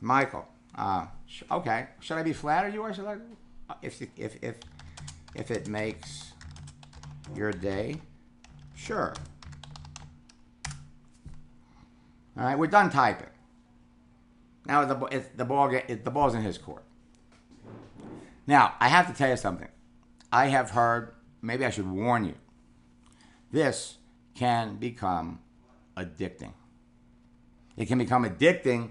Michael, okay. Should I be flattered you are selective? If it makes your day, sure. All right, we're done typing. Now the ball's in his court. Now I have to tell you something. I have heard. Maybe I should warn you. This can become addicting. It can become addicting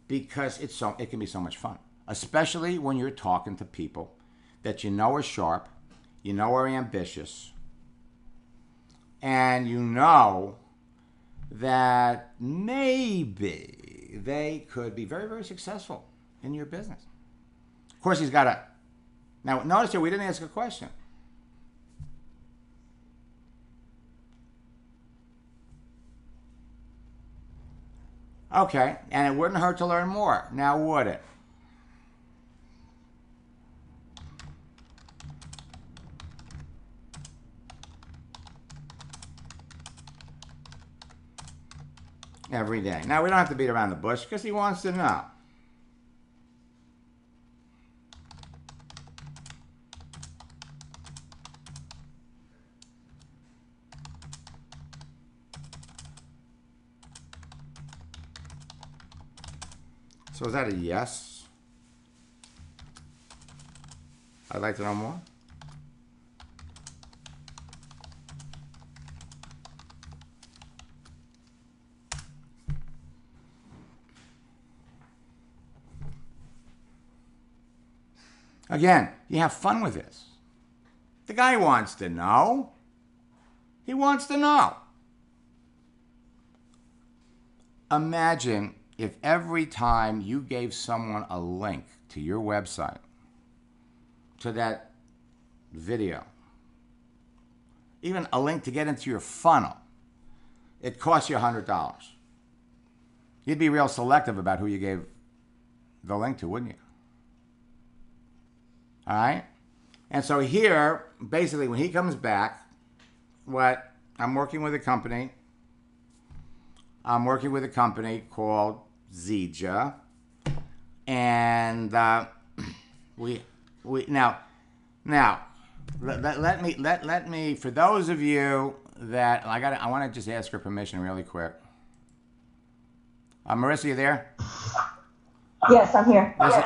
because it can be so much fun, especially when you're talking to people that you know are sharp, you know are ambitious, and you know that maybe they could be very successful in your business. Of course, he's got to. Now, notice here we didn't ask a question. Okay, and it wouldn't hurt to learn more. Now, would it? Every day. Now, we don't have to beat around the bush because he wants to know. So is that a yes? I'd like to know more. Again, you have fun with this. The guy wants to know. He wants to know. Imagine if every time you gave someone a link to your website, to that video, even a link to get into your funnel, it costs you $100. You'd be real selective about who you gave the link to, wouldn't you? All right? And so here, basically, when he comes back, I'm working with a company called Zija, and let me for those of you that I want to just ask her permission really quick. Marissa, you there? Yes, I'm here. Listen,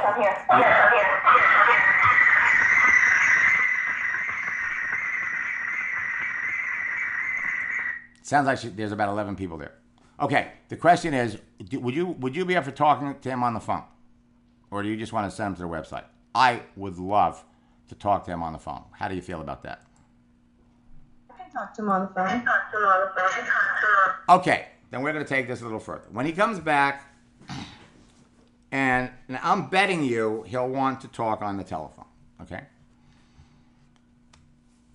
Sounds like there's about 11 people there. Okay, the question is, would you be up for talking to him on the phone? Or do you just want to send him to the website? I would love to talk to him on the phone. How do you feel about that? I can talk to him on the phone. Okay, then we're going to take this a little further. When he comes back, and I'm betting you he'll want to talk on the telephone, okay?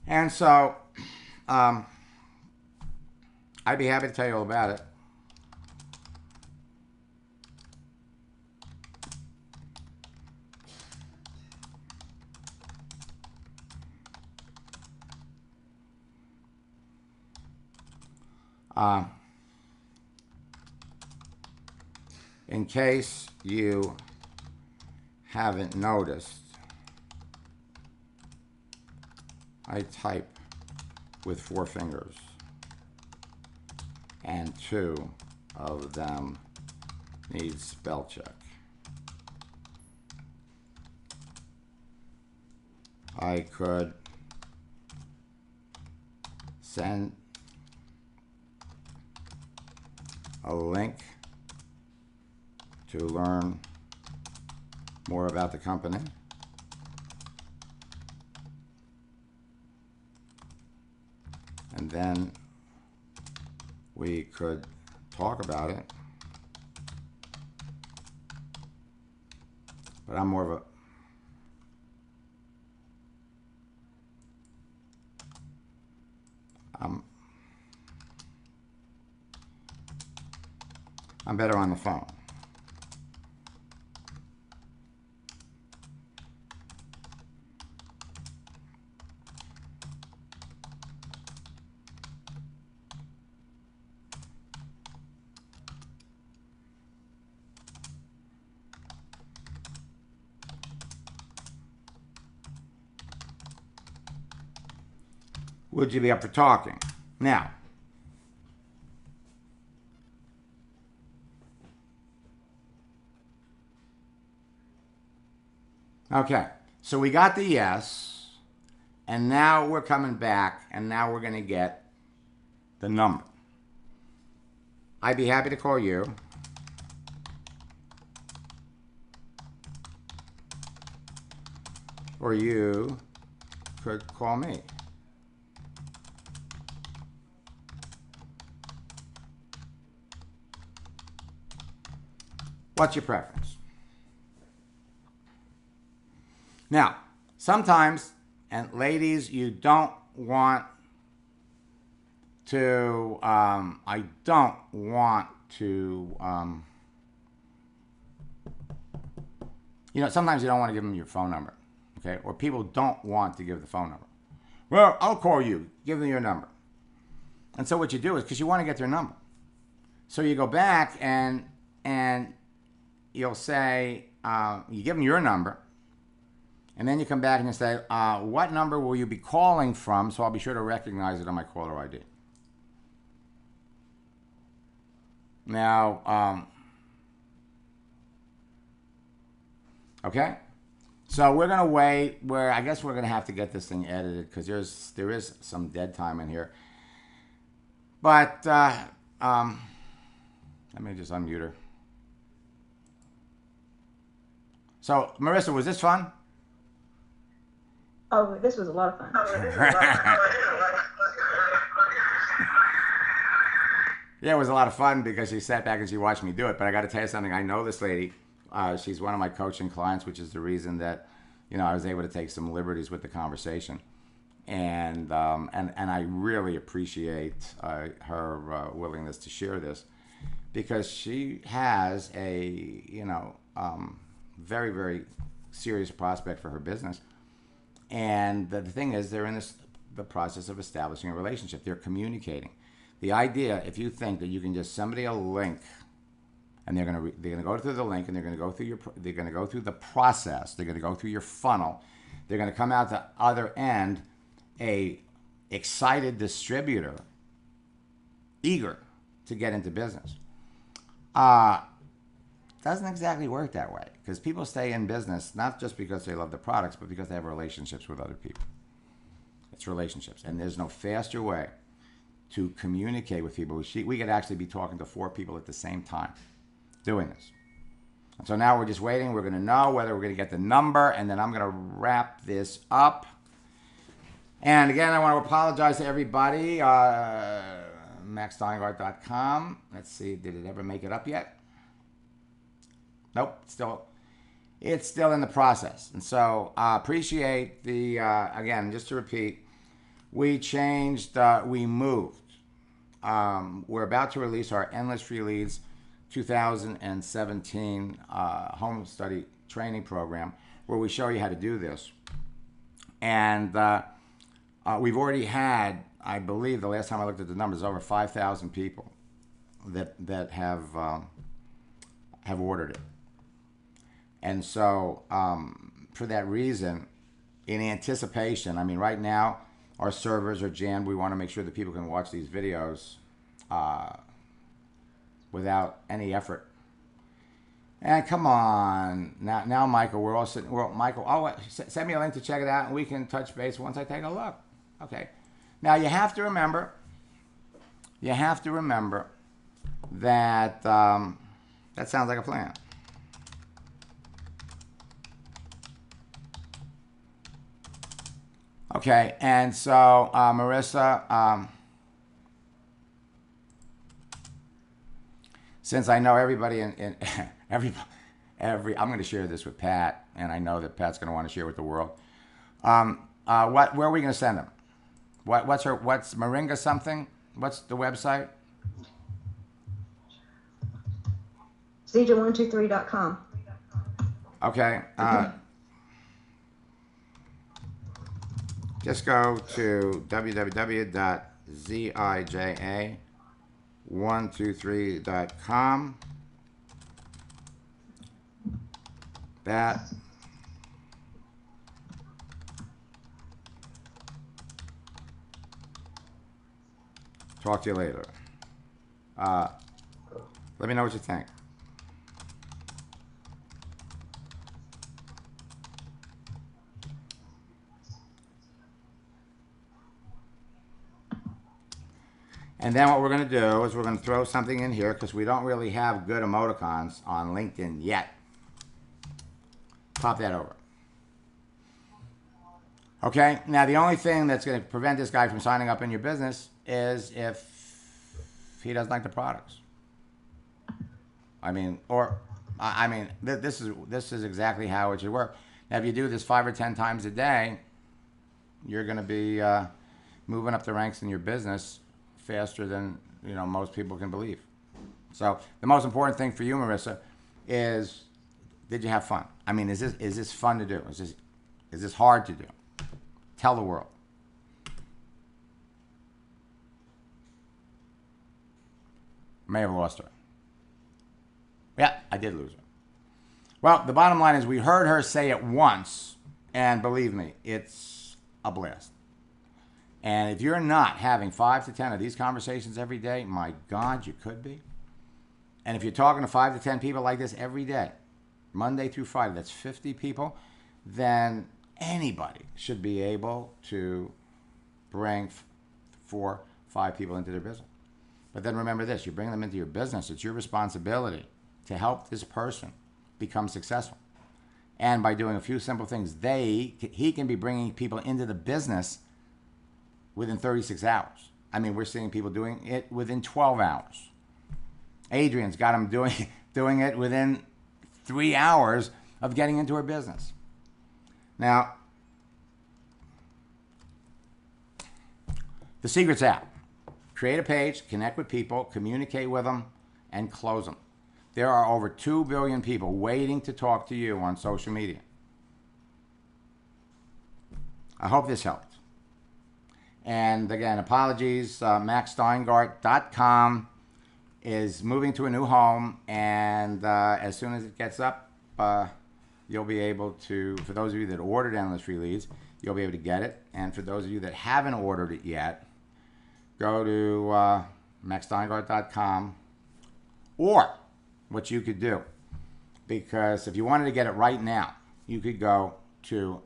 And so, I'd be happy to tell you all about it. In case you haven't noticed, I type with 4 fingers, and 2 of them need spell check. I could send a link to learn more about the company. And then we could talk about it. But I'm more of a I'm better on the phone. Would you be up for talking? Now, okay, so we got the yes, and now we're coming back, and now we're going to get the number. I'd be happy to call you. Or you could call me. What's your preference? Now, sometimes, and ladies, you don't want to, I don't want to, sometimes you don't want to give them your phone number, okay? Or people don't want to give the phone number. Well, I'll call you. Give them your number. And so what you do is, because you want to get their number. So you go back and you'll say, you give them your number, and then you come back and you say, what number will you be calling from, so I'll be sure to recognize it on my caller ID. Now, okay? So we're going to wait, I guess we're going to have to get this thing edited, because there is some dead time in here. But, let me just unmute her. So, Marissa, was this fun? Oh, this was a lot of fun. Yeah, it was a lot of fun because she sat back and she watched me do it. But I got to tell you something. I know this lady. She's one of my coaching clients, which is the reason that, I was able to take some liberties with the conversation. And I really appreciate her willingness to share this, because she has a, very, very serious prospect for her business. And the thing is, they're in the process of establishing a relationship. They're communicating. The idea, if you think that you can just send somebody a link, and they're gonna go through the link, and they're gonna go through the process, they're gonna go through your funnel, they're gonna come out the other end a excited distributor, eager to get into business. Doesn't exactly work that way, because people stay in business not just because they love the products, but because they have relationships with other people. It's relationships, and there's no faster way to communicate with people. We could actually be talking to 4 people at the same time doing this. And so now we're just waiting. We're going to know whether we're going to get the number, and then I'm going to wrap this up. And again, I want to apologize to everybody. MaxSteingart.com. Let's see, did it ever make it up yet? Nope, it's still in the process. And so appreciate the, again, just to repeat, we changed, we moved. We're about to release our Endless Free Leads 2017 home study training program, where we show you how to do this. And we've already had, I believe the last time I looked at the numbers, over 5,000 people that have ordered it. And so for that reason, in anticipation, I mean, right now our servers are jammed. We want to make sure that people can watch these videos without any effort. And come on, now, Michael, we're all sitting. Michael, send me a link to check it out, and we can touch base once I take a look. Okay. Now you have to remember that that sounds like a plan. Okay, and so Marissa, since I know everybody in every, I'm going to share this with Pat, and I know that Pat's going to want to share with the world. Where are we going to send them? What's Moringa something? What's the website? Zija123.com. Okay. Just go to www.zija123.com. That. Talk to you later. Let me know what you think. And then what we're going to do is we're going to throw something in here because we don't really have good emoticons on LinkedIn yet. Pop that over. Okay, now the only thing that's going to prevent this guy from signing up in your business is if he doesn't like the products. This is exactly how it should work. Now, if you do this 5 or 10 times a day, you're going to be moving up the ranks in your business faster than most people can believe. So the most important thing for you, Marissa, is did you have fun? I mean, is this fun to do? Is this hard to do? Tell the world. May have lost her. Yeah, I did lose her. Well, the bottom line is we heard her say it once, and believe me, it's a blast. And if you're not having 5 to 10 of these conversations every day, my God, you could be. And if you're talking to 5 to 10 people like this every day, Monday through Friday, that's 50 people, then anybody should be able to bring 4, 5 people into their business. But then remember this, you bring them into your business, it's your responsibility to help this person become successful. And by doing a few simple things, he can be bringing people into the business within 36 hours. I mean, we're seeing people doing it within 12 hours. Adrian's got them doing it within 3 hours of getting into her business. Now, the secret's out. Create a page, connect with people, communicate with them, and close them. There are over 2 billion people waiting to talk to you on social media. I hope this helped. And again, apologies, MaxSteingart.com is moving to a new home, and as soon as it gets up, you'll be able to, for those of you that ordered Endless Free Leads, you'll be able to get it. And for those of you that haven't ordered it yet, go to MaxSteingart.com, or what you could do, because if you wanted to get it right now, you could go to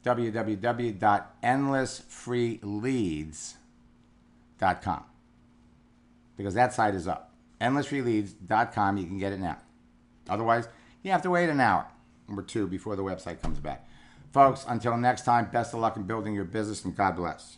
www.endlessfreeleads.com, because that site is up. Endlessfreeleads.com. You can get it now. Otherwise, you have to wait an hour or two before the website comes back. Folks, until next time, best of luck in building your business, and God bless.